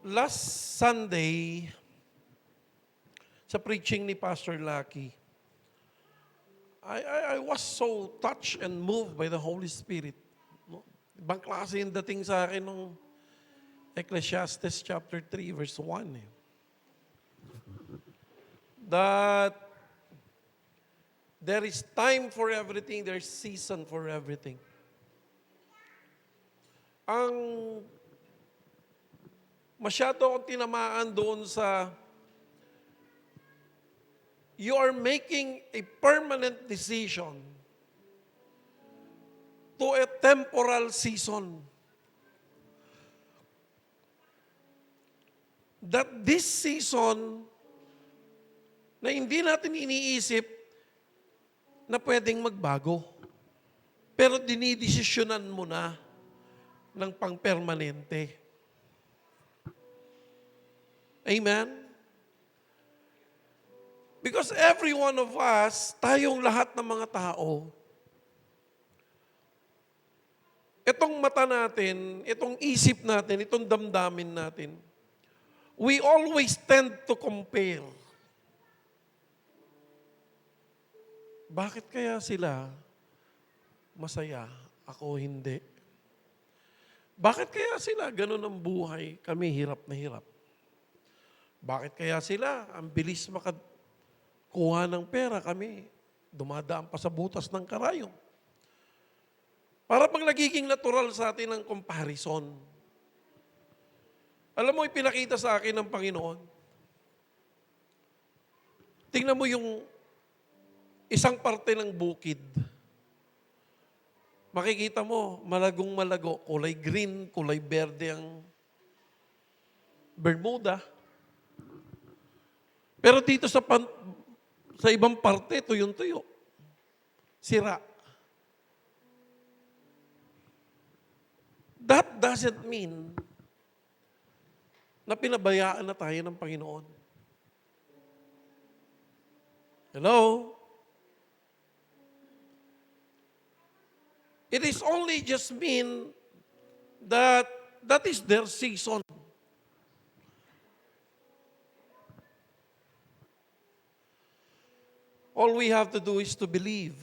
Last Sunday, sa preaching ni Pastor Lucky, I was so touched and moved by the Holy Spirit. No? Ibang klase yung dating sa akin ng Ecclesiastes chapter 3, verse 1. That there is time for everything, there's season for everything. Ang masyado akong tinamaan doon sa you are making a permanent decision to a temporal season. That this season na hindi natin iniisip na pwedeng magbago. Pero dinidesisyonan mo na ng pang-permanente. Amen? Because every one of us, tayong lahat ng mga tao, itong mata natin, itong isip natin, itong damdamin natin, we always tend to compare. Bakit kaya sila masaya, ako hindi? Bakit kaya sila ganun ang buhay, kami hirap na hirap? Bakit kaya sila ang bilis makakuha ng pera, kami dumadaan pa sa butas ng karayom? Para bang nagiging natural sa atin ang comparison. Alam mo, ipinakita sa akin ng Panginoon. Tingnan mo yung isang parte ng bukid. Makikita mo, malagong malago, kulay green, kulay berde ang Bermuda. Pero dito sa ibang parte, tuyong-tuyo. Sira. That doesn't mean na pinabayaan na tayo ng Panginoon. Hello? It is only just mean that that is their season. All we have to do is to believe.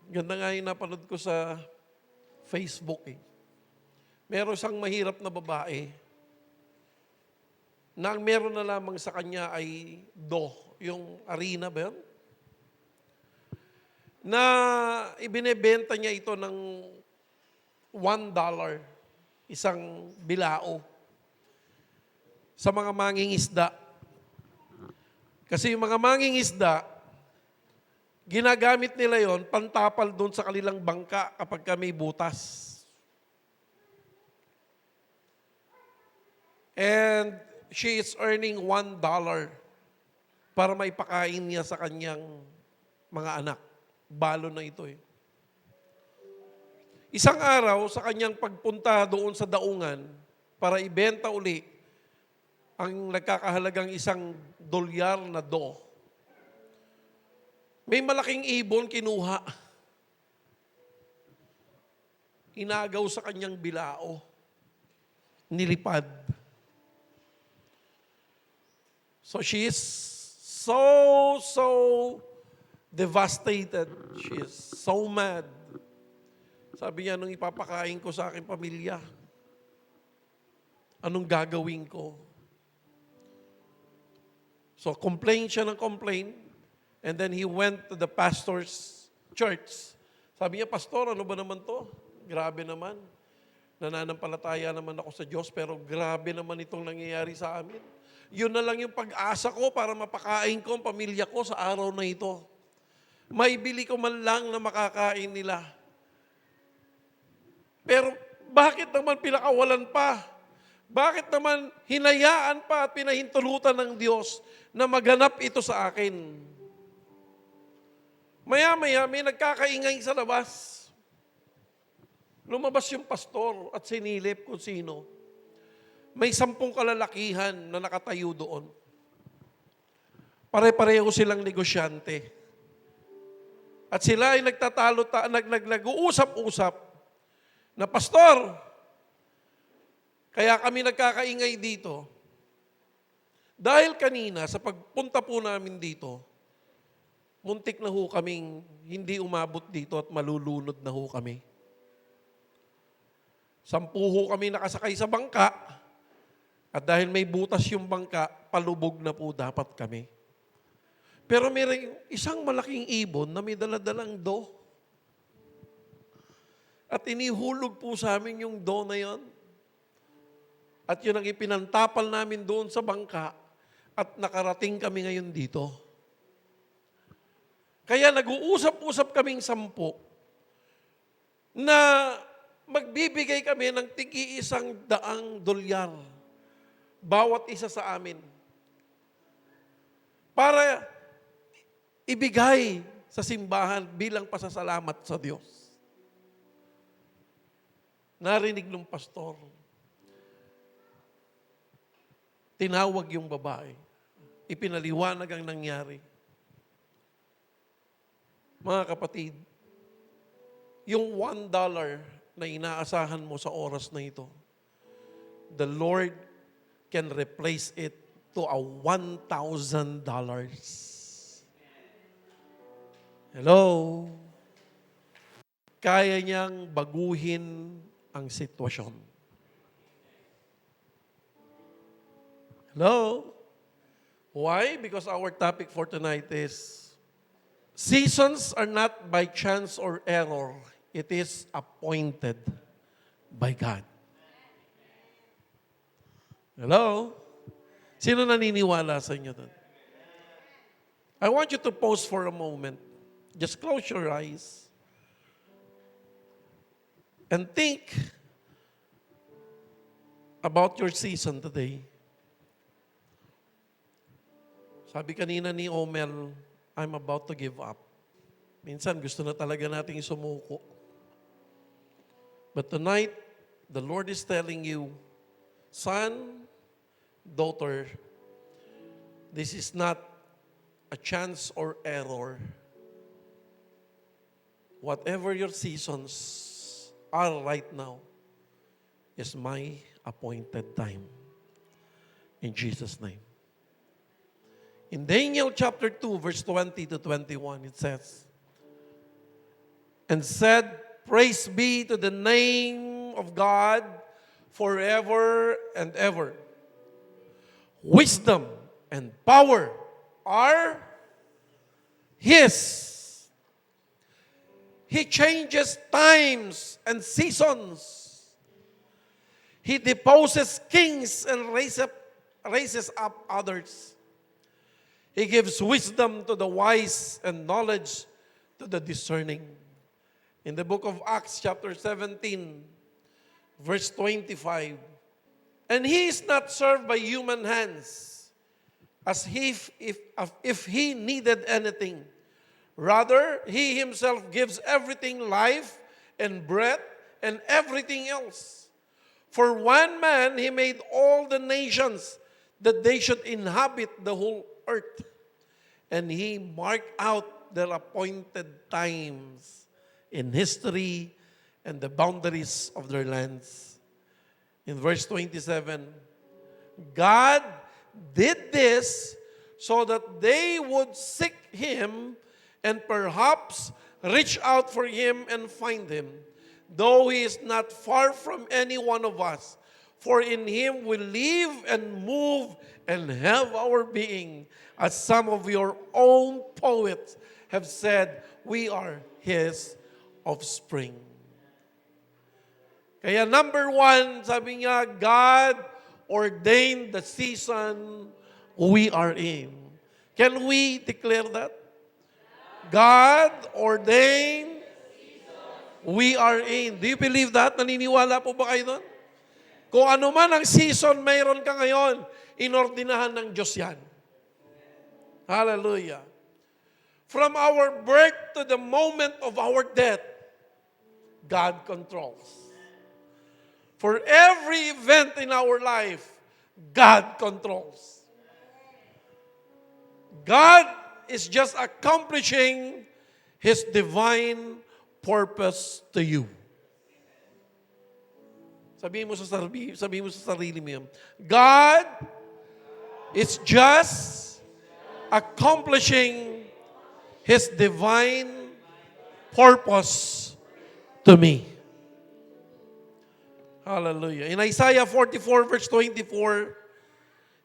Ganda nga yung napanood ko sa Facebook. Meron siyang mahirap na babae na ang meron na lamang sa kanya ay yung arena ba yun? Na ibinebenta niya ito ng $1, isang bilao, sa mga mangingisda. Kasi yung mga mangingisda, ginagamit nila yon pantapal doon sa kanilang bangka kapag may butas. And she is earning $1 para maipakain niya sa kanyang mga anak. Balo na ito . Isang araw, sa kanyang pagpunta doon sa daungan para ibenta uli ang nagkakahalagang $1 na may malaking ibon kinuha. Inagaw sa kanyang bilao. Nilipad. So she is so devastated. She is so mad. Sabi niya, anong ipapakain ko sa aking pamilya? Anong gagawin ko? So complain siya ng complain. And then he went to the pastor's church. Sabi niya, Pastor, ano ba naman to? Grabe naman. Nananampalataya naman ako sa Diyos, pero grabe naman itong nangyayari sa amin. Yun na lang yung pag-asa ko para mapakain ko ang pamilya ko sa araw na ito. Maibili ko man lang na makakain nila. Pero bakit naman pinakawalan pa? Bakit naman hinayaan pa at pinahintulutan ng Diyos na maganap ito sa akin? Maya-maya may nagkakaingay sa labas. Lumabas yung pastor at sinilip kung sino. May 10 kalalakihan na nakatayo doon. Pare-pareho silang negosyante. At sila ay nag-uusap-usap na, Pastor, kaya kami nagkakaingay dito. Dahil kanina, sa pagpunta po namin dito, muntik na ho kaming hindi umabot dito at malulunod na ho kami. 10 ho kami nakasakay sa bangka at dahil may butas yung bangka, palubog na po dapat kami. Pero may isang malaking ibon na may daladalang do. At inihulog po sa amin yung do na yon. At yun ang ipinantapal namin doon sa bangka at nakarating kami ngayon dito. Kaya nag-uusap-usap kaming 10 na magbibigay kami ng tig-100 dolyar bawat isa sa amin para ibigay sa simbahan bilang pasasalamat sa Diyos. Narinig ng pastor. Tinawag yung babae. Ipinaliwanag ang nangyari. Mga kapatid, yung $1 na inaasahan mo sa oras na ito, the Lord can replace it to a $1,000. Hello? Kaya niyang baguhin ang sitwasyon. Hello? Why? Because our topic for tonight is, seasons are not by chance or error. It is appointed by God. Hello? Sino naniniwala sa inyo doon? I want you to pause for a moment. Just close your eyes. And think about your season today. Sabi kanina ni Omel, I'm about to give up. Minsan gusto na talaga nating sumuko. But tonight, the Lord is telling you, son, daughter, this is not a chance or error. Whatever your seasons are right now is my appointed time. In Jesus' name. In Daniel chapter 2, verse 20 to 21, it says, and said, praise be to the name of God forever and ever. Wisdom and power are His. He changes times and seasons. He deposes kings and raises up others. He gives wisdom to the wise and knowledge to the discerning. In the book of Acts chapter 17, verse 25, and He is not served by human hands as if He needed anything. Rather, He Himself gives everything life and breath and everything else. For one man He made all the nations that they should inhabit the whole earth. And He marked out their appointed times in history and the boundaries of their lands. In verse 27, God did this so that they would seek Him and perhaps reach out for Him and find Him, though He is not far from any one of us. For in Him we live and move and have our being. As some of your own poets have said, we are His offspring. Kaya number 1, sabi niya, God ordained the season we are in. Can we declare that? God ordained we are in. Do you believe that? Naniniwala po ba kayo doon? Kung ano man ang season mayroon ka ngayon, inordinahan ng Diyos yan. Hallelujah. From our birth to the moment of our death, God controls. For every event in our life, God controls. God is just accomplishing His divine purpose to you. Sabihin mo sa sarili mo yan. God is just accomplishing His divine purpose to me. Hallelujah. In Isaiah 44 verse 24,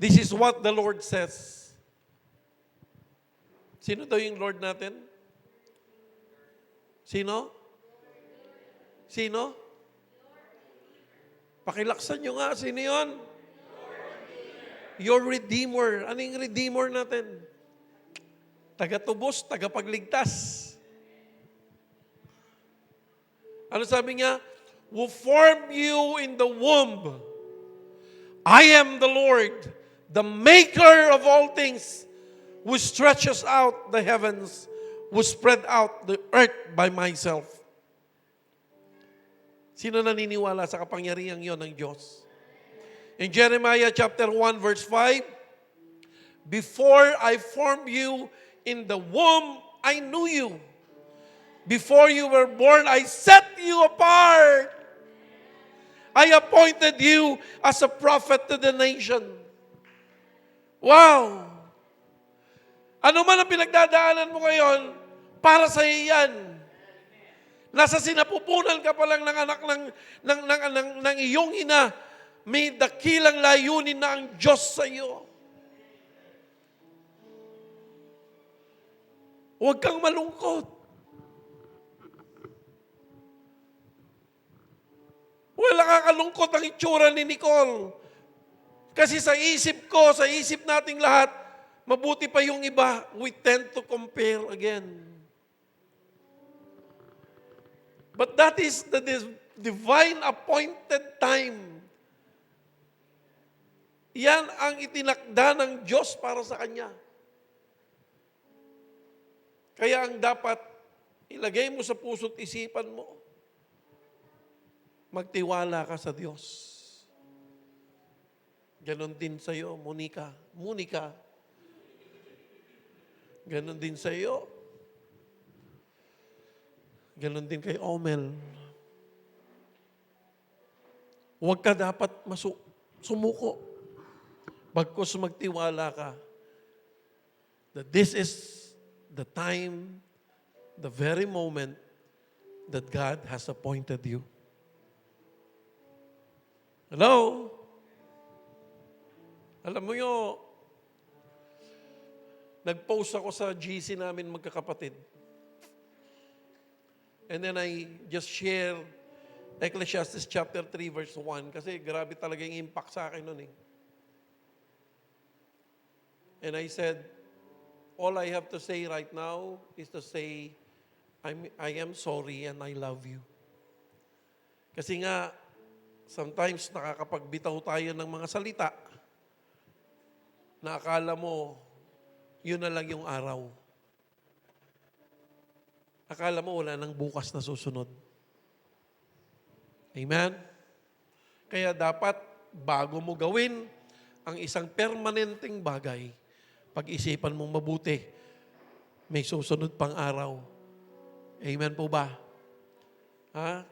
this is what the Lord says. Sino daw yung Lord natin? Sino? Sino? Pakilaksan nyo nga, sino yun? Your Redeemer. Ano yung Redeemer natin? Taga-tubos, tagapagligtas. Ano sabi niya? Who formed you in the womb. I am the Lord, the maker of all things, who stretches out the heavens, who spread out the earth by myself. Sino naniniwala sa kapangyarihan yon ng Diyos? In Jeremiah chapter 1 verse 5, before I formed you in the womb, I knew you. Before you were born, I set you apart. I appointed you as a prophet to the nation. Wow! Ano man ang pinagdadaanan mo ngayon, para sa iyan. Nasa sinapupunan ka pa lang ng anak ng iyong ina, may dakilang layunin na ang Diyos sa iyo. Huwag kang malungkot. Wala kakalungkot ang itsura ni Nicole. Kasi sa isip ko, sa isip nating lahat, mabuti pa yung iba, we tend to compare again. But that is the divine appointed time. Yan ang itinakda ng Diyos para sa kanya. Kaya ang dapat ilagay mo sa puso't isipan mo, magtiwala ka sa Diyos. Ganon din sa iyo, Monica. Monica. Ganon din sa iyo. Ganon din kay Omel. Huwag ka dapat sumuko. Bagkus magtiwala ka that this is the time, the very moment that God has appointed you. Hello? Alam mo yun, nag-post ako sa GC namin magkakapatid. And then I just share Ecclesiastes chapter 3 verse 1 kasi grabe talaga yung impact sa akin nun eh. And I said, all I have to say right now is to say, I am sorry and I love you. Kasi nga, sometimes nakakapagbitaw tayo ng mga salita na akala mo, yun na lang yung araw. Akala mo wala nang bukas na susunod. Amen? Kaya dapat, bago mo gawin ang isang permanenteng bagay, pag-isipan mong mabuti, may susunod pang araw. Amen po ba?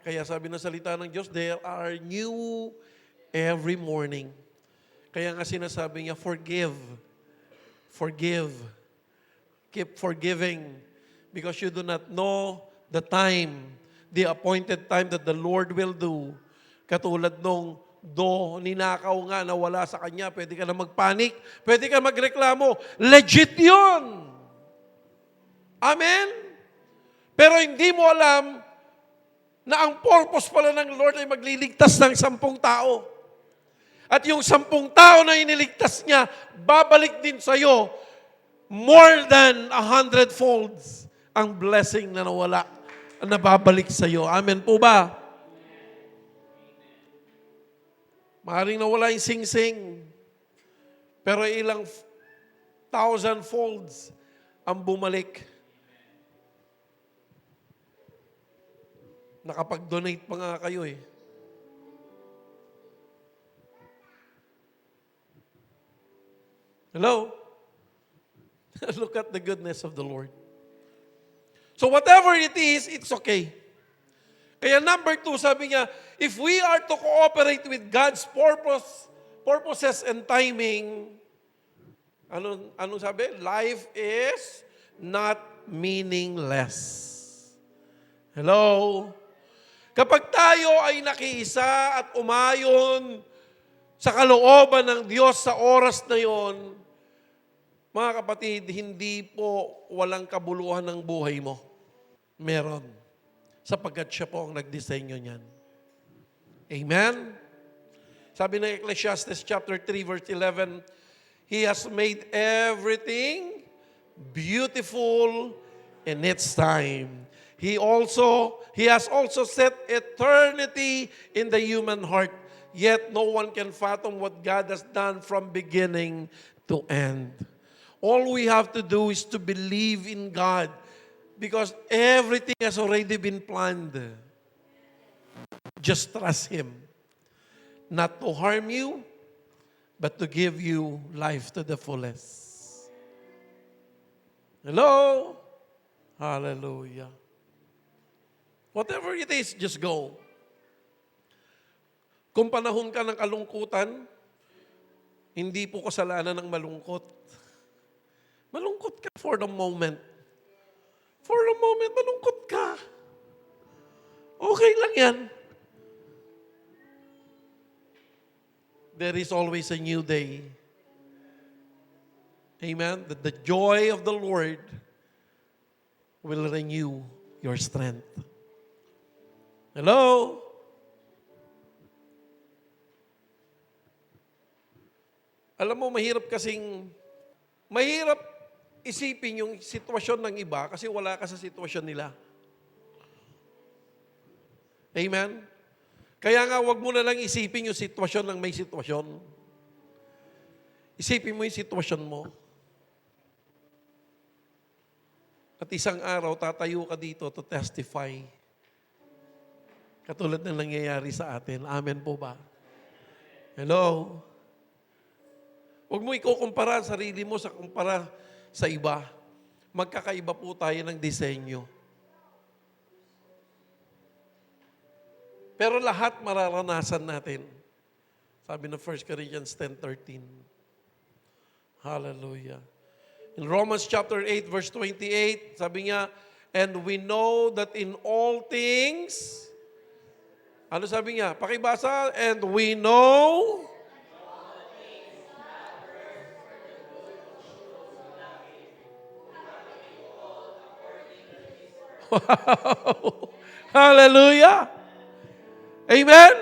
Kaya sabi ng salita ng Diyos, there are new every morning. Kaya nga sinasabi niya, forgive. Forgive. Keep forgiving. Because you do not know the time, the appointed time that the Lord will do. Katulad nung ninakaw nga na wala sa kanya, pwede ka na magpanik, pwede ka magreklamo. Legit yun! Amen? Pero hindi mo alam na ang purpose pala ng Lord ay magliligtas ng 10 tao. At yung 10 tao na iniligtas niya, babalik din sa iyo more than 100 folds ang blessing na nawala, na babalik sa iyo. Amen po ba? Maaaring nawala yung sing-sing, pero ilang 1,000 folds ang bumalik. Nakapag-donate pa nga kayo eh. Hello? Look at the goodness of the Lord. So whatever it is, it's okay. Kaya number 2, sabi niya, if we are to cooperate with God's purposes and timing, anong sabi? Life is not meaningless. Hello? Kapag tayo ay nakiisa at umayon sa kalooban ng Diyos sa oras na yon, mga kapatid, hindi po walang kabuluhan ng buhay mo. Meron. Sapagkat siya po ang nagdisenyo niyan. Amen? Sabi ng Ecclesiastes chapter 3 verse 11, He has made everything beautiful in its time. He has also set eternity in the human heart, yet no one can fathom what God has done from beginning to end. All we have to do is to believe in God because everything has already been planned. Just trust Him. Not to harm you, but to give you life to the fullest. Hello? Hallelujah. Whatever it is, just go. Kung panahon ka ng kalungkutan, hindi po kasalanan ng malungkot. Malungkot ka for the moment. For the moment, malungkot ka. Okay lang yan. There is always a new day. Amen? That the joy of the Lord will renew your strength. Hello? Alam mo, mahirap isipin yung sitwasyon ng iba kasi wala ka sa sitwasyon nila. Amen? Kaya nga, wag mo na lang isipin yung sitwasyon ng may sitwasyon. Isipin mo yung sitwasyon mo. At isang araw, tatayo ka dito to testify. Katulad ng nangyayari sa atin. Amen po ba? Hello? Huwag mo ikukumpara ang sarili mo sa kumpara sa iba. Magkakaiba po tayo ng disenyo. Pero lahat mararanasan natin. Sabi ng 1 Corinthians 10:13. Hallelujah. In Romans chapter 8 verse 28, sabi niya, and we know that in all things, ano sabi niya? Pakibasa, and we know wow! Hallelujah! Amen?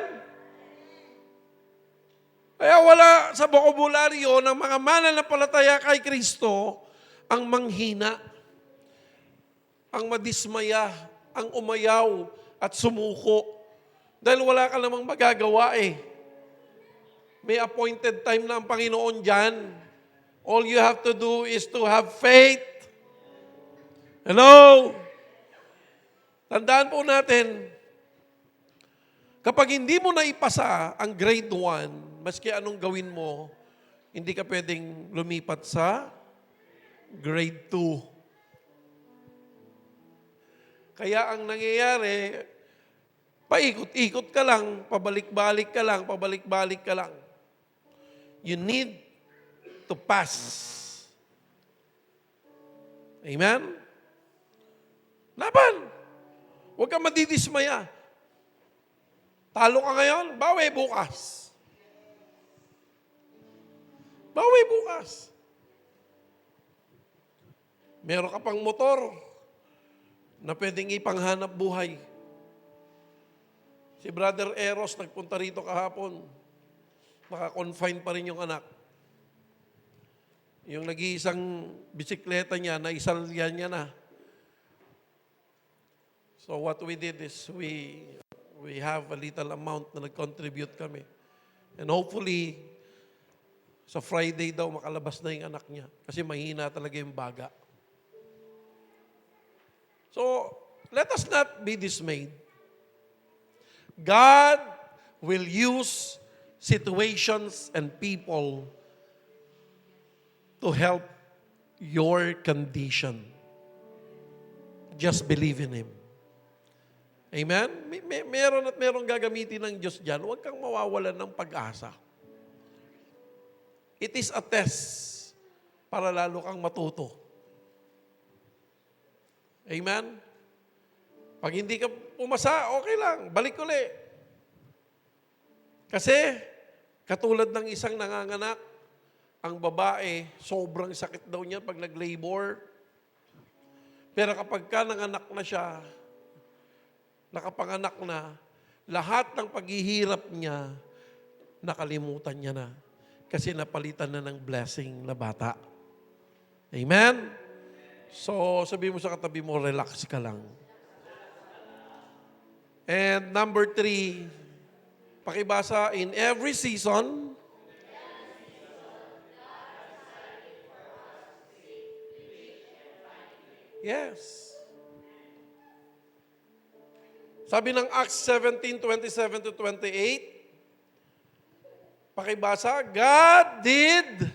Kaya wala sa bokabularyo ng mga mananampalataya kay Kristo ang manghina, ang madismaya, ang umayaw at sumuko. Dahil wala ka namang magagawa eh. May appointed time na ang Panginoon dyan. All you have to do is to have faith. Hello? Tandaan po natin, kapag hindi mo naipasa ang grade 1, maski anong gawin mo, hindi ka pwedeng lumipat sa grade 2. Kaya ang nangyayari, paikot-ikot ka lang, pabalik-balik ka lang, pabalik-balik ka lang. You need to pass. Amen? Laban! Huwag kang madidismaya. Talo ka ngayon, bawi bukas. Bawi bukas. Meron ka pang motor na pwedeng ipanghanap buhay. Si Brother Eros nagpunta rito kahapon. Naka-confine pa rin yung anak. Yung nag-iisang bisikleta niya, naisalyan niya na. So what we did is we have a little amount na nag-contribute kami. And hopefully, sa Friday daw makalabas na yung anak niya. Kasi mahina talaga yung baga. So, let us not be dismayed. God will use situations and people to help your condition. Just believe in Him. Amen? Meron at meron gagamitin ng Diyos dyan. Huwag kang mawawalan ng pag-asa. It is a test para lalo kang matuto. Amen? Pag hindi ka pumasa, okay lang. Balik uli. Kasi, katulad ng isang nanganganak, ang babae, sobrang sakit daw niya pag nag-labor. Pero kapag ka nanganak na siya, nakapanganak na, lahat ng paghihirap niya, nakalimutan niya na. Kasi napalitan na ng blessing na bata. Amen? So, sabi mo sa katabi mo, relax ka lang. And number 3, pakibasa, in every season, yes. Sabi ng Acts 17:27 to 28, pakibasa, God did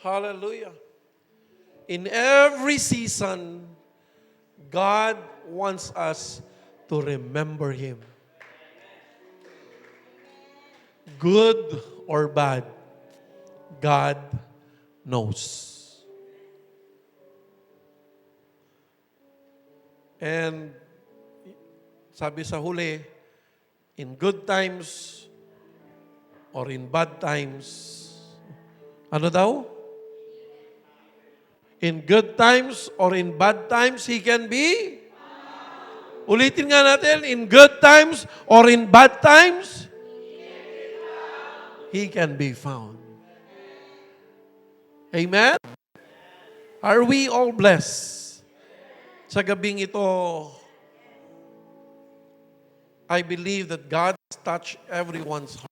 hallelujah. In every season, God wants us to remember Him. Good or bad, God knows. And sabi sa huli, in good times or in bad times, ano daw? In good times or in bad times, He can be? Ulitin nga natin, in good times or in bad times, He can be found. Amen? Are we all blessed? Sa gabing ito, I believe that God has touched everyone's heart.